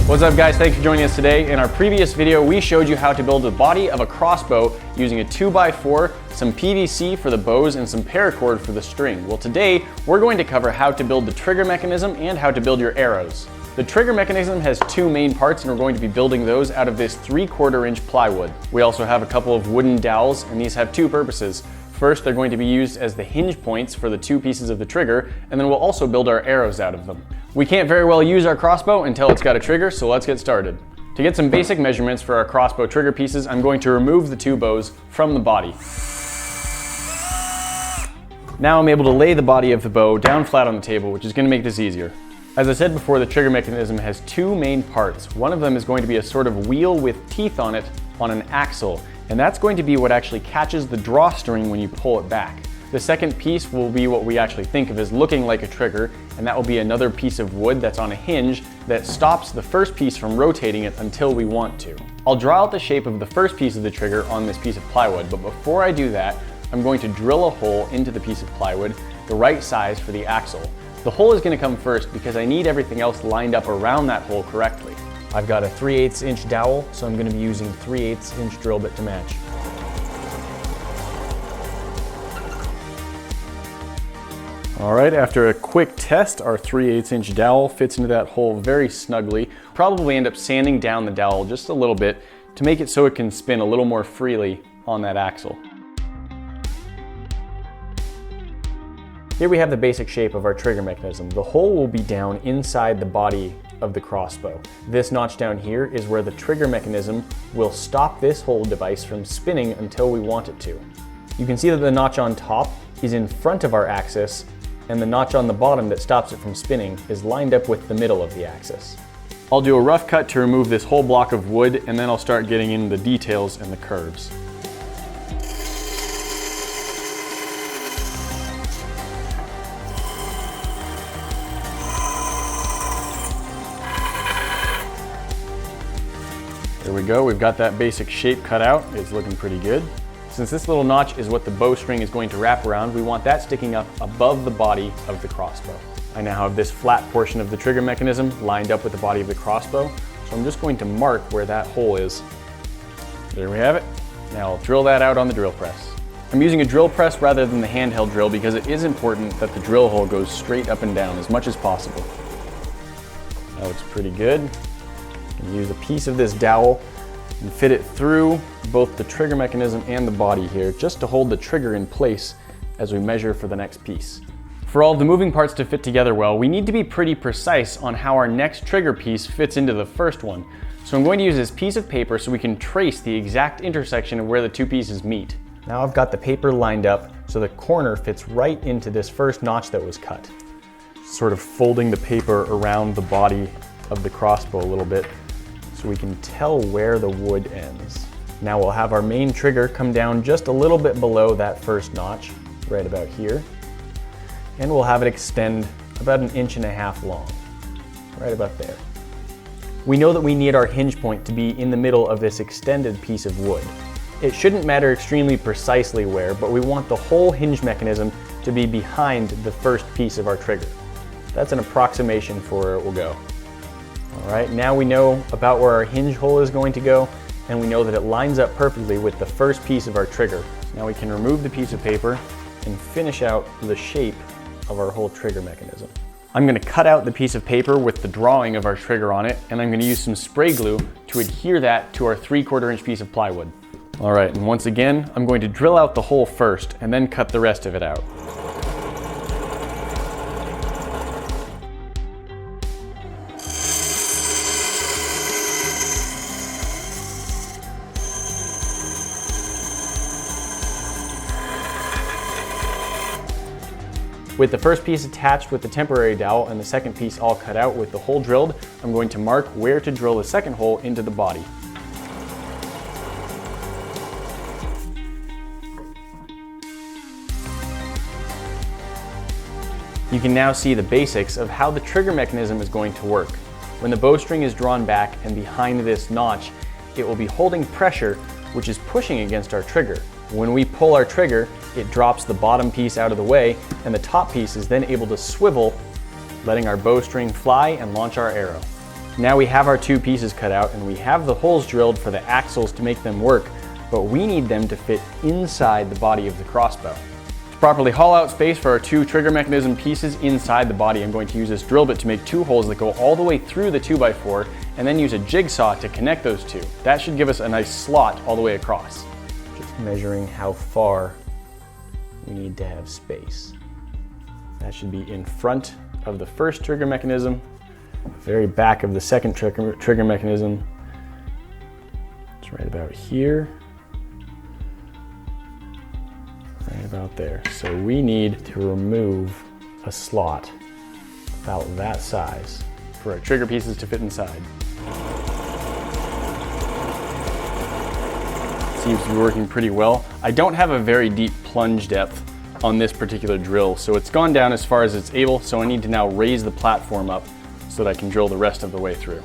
What's up guys, thanks for joining us today. In our previous video, we showed you how to build the body of a crossbow using a 2x4, some PVC for the bows, and some paracord for the string. Well, today, we're going to cover how to build the trigger mechanism and how to build your arrows. The trigger mechanism has two main parts, and we're going to be building those out of this 3/4 inch plywood. We also have a couple of wooden dowels, and these have two purposes. First, they're going to be used as the hinge points for the two pieces of the trigger, and then we'll also build our arrows out of them. We can't very well use our crossbow until it's got a trigger, so let's get started. To get some basic measurements for our crossbow trigger pieces, I'm going to remove the two bows from the body. Now I'm able to lay the body of the bow down flat on the table, which is going to make this easier. As I said before, the trigger mechanism has two main parts. One of them is going to be a sort of wheel with teeth on it on an axle, and that's going to be what actually catches the drawstring when you pull it back. The second piece will be what we actually think of as looking like a trigger, and that will be another piece of wood that's on a hinge that stops the first piece from rotating it until we want to. I'll draw out the shape of the first piece of the trigger on this piece of plywood, but before I do that, I'm going to drill a hole into the piece of plywood, the right size for the axle. The hole is going to come first because I need everything else lined up around that hole correctly. I've got a 3/8 inch dowel, so I'm going to be using 3/8 inch drill bit to match. All right, after a quick test, our 3/8 inch dowel fits into that hole very snugly. Probably end up sanding down the dowel just a little bit to make it so it can spin a little more freely on that axle. Here we have the basic shape of our trigger mechanism. The hole will be down inside the body of the crossbow. This notch down here is where the trigger mechanism will stop this whole device from spinning until we want it to. You can see that the notch on top is in front of our axis, and the notch on the bottom that stops it from spinning is lined up with the middle of the axis. I'll do a rough cut to remove this whole block of wood, and then I'll start getting into the details and the curves. There we go, we've got that basic shape cut out. It's looking pretty good. Since this little notch is what the bowstring is going to wrap around, we want that sticking up above the body of the crossbow. I now have this flat portion of the trigger mechanism lined up with the body of the crossbow, so I'm just going to mark where that hole is. There we have it. Now I'll drill that out on the drill press. I'm using a drill press rather than the handheld drill because it is important that the drill hole goes straight up and down as much as possible. That looks pretty good. Use a piece of this dowel and fit it through both the trigger mechanism and the body here, just to hold the trigger in place as we measure for the next piece. For all of the moving parts to fit together well, we need to be pretty precise on how our next trigger piece fits into the first one. So I'm going to use this piece of paper so we can trace the exact intersection of where the two pieces meet. Now I've got the paper lined up so the corner fits right into this first notch that was cut. Sort of folding the paper around the body of the crossbow a little bit, so we can tell where the wood ends. Now we'll have our main trigger come down just a little bit below that first notch, right about here. And we'll have it extend about 1.5 inches long, right about there. We know that we need our hinge point to be in the middle of this extended piece of wood. It shouldn't matter extremely precisely where, but we want the whole hinge mechanism to be behind the first piece of our trigger. That's an approximation for where it will go. All right, now we know about where our hinge hole is going to go, and we know that it lines up perfectly with the first piece of our trigger. So now we can remove the piece of paper and finish out the shape of our whole trigger mechanism. I'm going to cut out the piece of paper with the drawing of our trigger on it, and I'm going to use some spray glue to adhere that to our 3/4 inch piece of plywood. All right, and once again, I'm going to drill out the hole first and then cut the rest of it out. With the first piece attached with the temporary dowel and the second piece all cut out with the hole drilled, I'm going to mark where to drill the second hole into the body. You can now see the basics of how the trigger mechanism is going to work. When the bowstring is drawn back and behind this notch, it will be holding pressure, which is pushing against our trigger. When we pull our trigger, it drops the bottom piece out of the way, and the top piece is then able to swivel, letting our bowstring fly and launch our arrow. Now we have our two pieces cut out and we have the holes drilled for the axles to make them work, but we need them to fit inside the body of the crossbow. To properly haul out space for our two trigger mechanism pieces inside the body, I'm going to use this drill bit to make two holes that go all the way through the 2x4 and then use a jigsaw to connect those two. That should give us a nice slot all the way across. Just measuring how far we need to have space. That should be in front of the first trigger mechanism, very back of the second trigger mechanism. It's right about here, right about there. So we need to remove a slot about that size for our trigger pieces to fit inside. Seems to be working pretty well. I don't have a very deep plunge depth on this particular drill, so it's gone down as far as it's able, so I need to now raise the platform up so that I can drill the rest of the way through.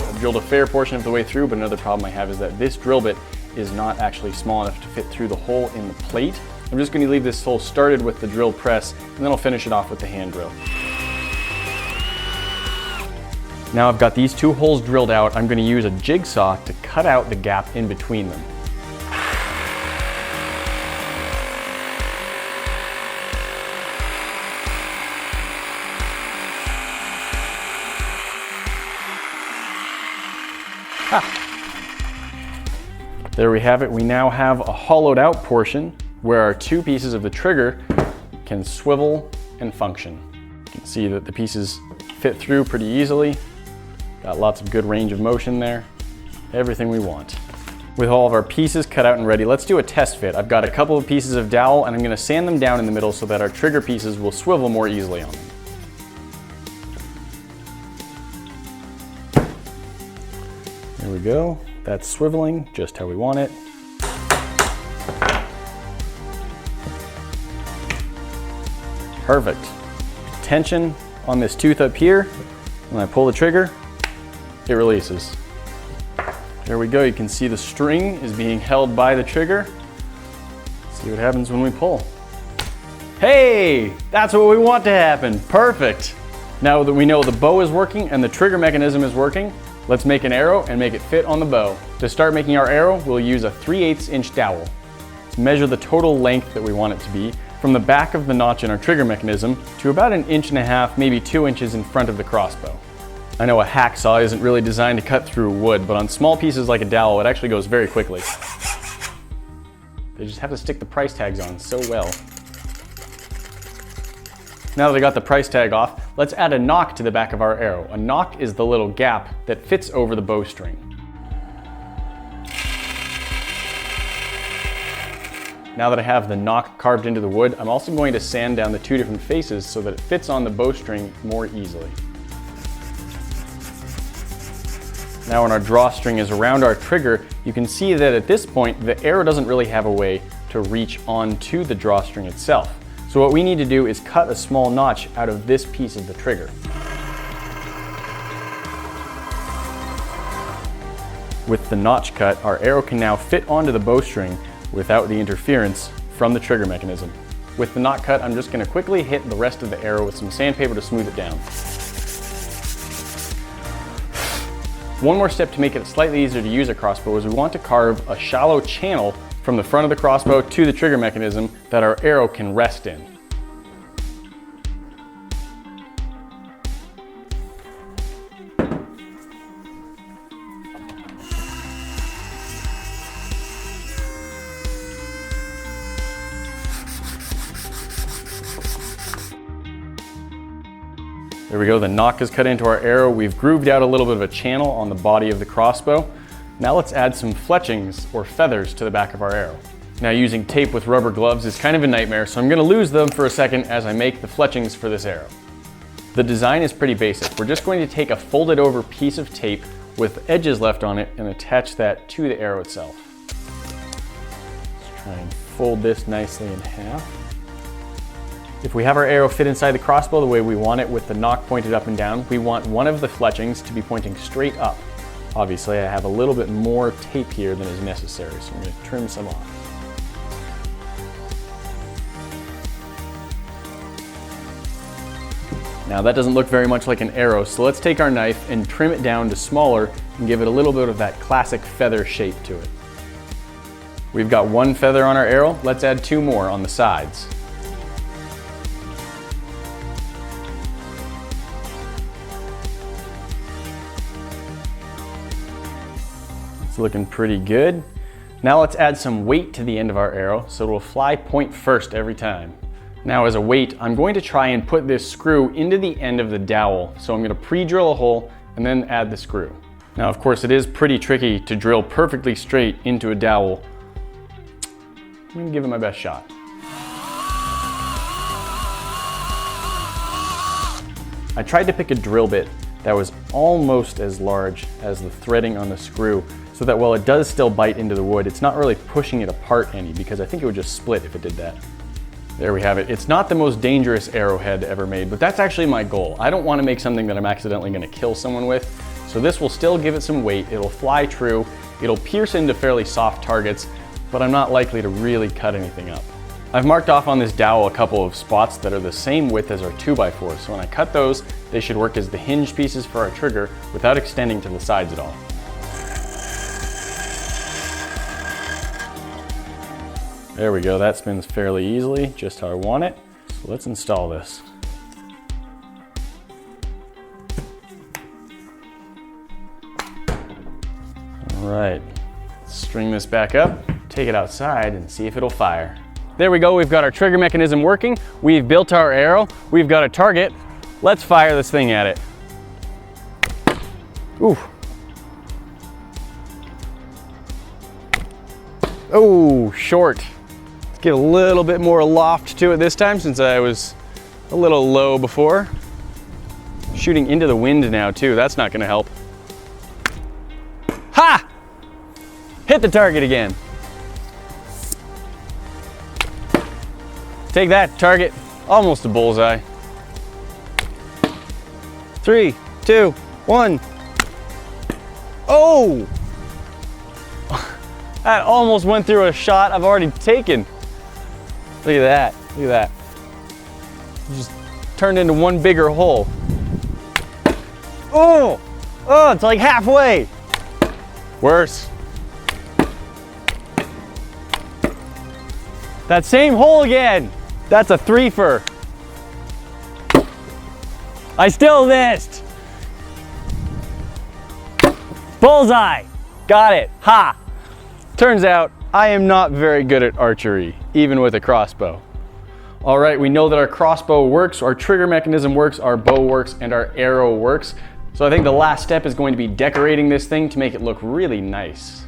I've drilled a fair portion of the way through, but another problem I have is that this drill bit is not actually small enough to fit through the hole in the plate. I'm just going to leave this hole started with the drill press, and then I'll finish it off with the hand drill. Now I've got these two holes drilled out, I'm going to use a jigsaw to cut out the gap in between them. There we have it. We now have a hollowed out portion where our two pieces of the trigger can swivel and function. You can see that the pieces fit through pretty easily. Got lots of good range of motion there. Everything we want. With all of our pieces cut out and ready, let's do a test fit. I've got a couple of pieces of dowel and I'm going to sand them down in the middle so that our trigger pieces will swivel more easily on them. There we go. That's swiveling just how we want it. Perfect. Tension on this tooth up here. When I pull the trigger, it releases. There we go. You can see the string is being held by the trigger. See what happens when we pull. Hey, that's what we want to happen. Perfect. Now that we know the bow is working and the trigger mechanism is working, let's make an arrow and make it fit on the bow. To start making our arrow, we'll use a 3/8 inch dowel. Let's measure the total length that we want it to be from the back of the notch in our trigger mechanism to about 1.5 inches, maybe 2 inches in front of the crossbow. I know a hacksaw isn't really designed to cut through wood, but on small pieces like a dowel, it actually goes very quickly. They just have to stick the price tags on so well. Now that I got the price tag off, let's add a nock to the back of our arrow. A nock is the little gap that fits over the bowstring. Now that I have the nock carved into the wood, I'm also going to sand down the two different faces so that it fits on the bowstring more easily. Now when our drawstring is around our trigger, you can see that at this point, the arrow doesn't really have a way to reach onto the drawstring itself. So what we need to do is cut a small notch out of this piece of the trigger. With the notch cut, our arrow can now fit onto the bowstring without the interference from the trigger mechanism. With the knot cut, I'm just going to quickly hit the rest of the arrow with some sandpaper to smooth it down. One more step to make it slightly easier to use a crossbow is we want to carve a shallow channel from the front of the crossbow to the trigger mechanism that our arrow can rest in. There we go, the nock is cut into our arrow. We've grooved out a little bit of a channel on the body of the crossbow. Now let's add some fletchings or feathers to the back of our arrow. Now using tape with rubber gloves is kind of a nightmare, so I'm going to lose them for a second as I make the fletchings for this arrow. The design is pretty basic. We're just going to take a folded over piece of tape with edges left on it and attach that to the arrow itself. Let's try and fold this nicely in half. If we have our arrow fit inside the crossbow the way we want it with the nock pointed up and down, we want one of the fletchings to be pointing straight up. Obviously, I have a little bit more tape here than is necessary, so I'm going to trim some off. Now that doesn't look very much like an arrow, so let's take our knife and trim it down to smaller and give it a little bit of that classic feather shape to it. We've got one feather on our arrow, let's add two more on the sides. It's looking pretty good. Now let's add some weight to the end of our arrow so it will fly point first every time. Now as a weight, I'm going to try and put this screw into the end of the dowel. So I'm going to pre-drill a hole and then add the screw. Now of course it is pretty tricky to drill perfectly straight into a dowel. I'm going to give it my best shot. I tried to pick a drill bit that was almost as large as the threading on the screw, so that while it does still bite into the wood, it's not really pushing it apart any, because I think it would just split if it did that. There we have it. It's not the most dangerous arrowhead ever made, but that's actually my goal. I don't want to make something that I'm accidentally going to kill someone with, so this will still give it some weight, it'll fly true, it'll pierce into fairly soft targets, but I'm not likely to really cut anything up. I've marked off on this dowel a couple of spots that are the same width as our 2x4, so when I cut those, they should work as the hinge pieces for our trigger without extending to the sides at all. There we go, that spins fairly easily, just how I want it. So let's install this. All right, let's string this back up, take it outside and see if it'll fire. There we go, we've got our trigger mechanism working, we've built our arrow, we've got a target. Let's fire this thing at it. Ooh. Oh, short. Let's get a little bit more loft to it this time since I was a little low before. Shooting into the wind now too, that's not gonna help. Ha! Hit the target again. Take that, target. Almost a bullseye. 3, 2, 1. Oh! That almost went through a shot I've already taken. Look at that, look at that. It just turned into one bigger hole. Oh! Oh, it's like halfway. Worse. That same hole again. That's a threefer. I still missed. Bullseye. Got it. Ha! Turns out I am not very good at archery, even with a crossbow. All right, we know that our crossbow works, our trigger mechanism works, our bow works, and our arrow works. So I think the last step is going to be decorating this thing to make it look really nice.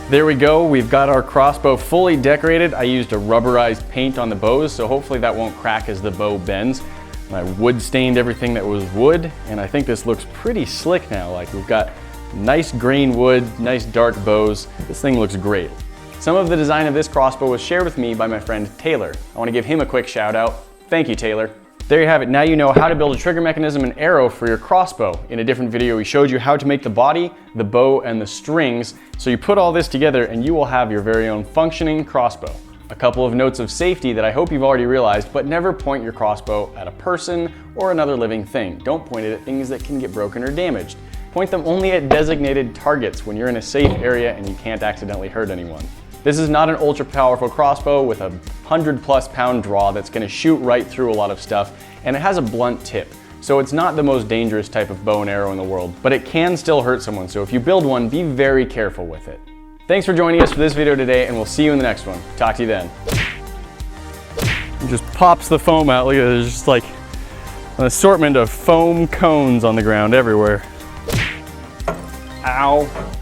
There we go, we've got our crossbow fully decorated. I used a rubberized paint on the bows, so hopefully that won't crack as the bow bends. I wood stained everything that was wood, and I think this looks pretty slick now. Like, we've got nice grain wood, nice dark bows. This thing looks great. Some of the design of this crossbow was shared with me by my friend Taylor. I want to give him a quick shout out. Thank you, Taylor. There you have it. Now you know how to build a trigger mechanism and arrow for your crossbow. In a different video, we showed you how to make the body, the bow, and the strings. So you put all this together and you will have your very own functioning crossbow. A couple of notes of safety that I hope you've already realized, but never point your crossbow at a person or another living thing. Don't point it at things that can get broken or damaged. Point them only at designated targets when you're in a safe area and you can't accidentally hurt anyone. This is not an ultra powerful crossbow with a 100+ pound draw that's gonna shoot right through a lot of stuff, and it has a blunt tip. So it's not the most dangerous type of bow and arrow in the world, but it can still hurt someone. So if you build one, be very careful with it. Thanks for joining us for this video today, and we'll see you in the next one. Talk to you then. It just pops the foam out. Look at it, there's just like an assortment of foam cones on the ground everywhere. Ow.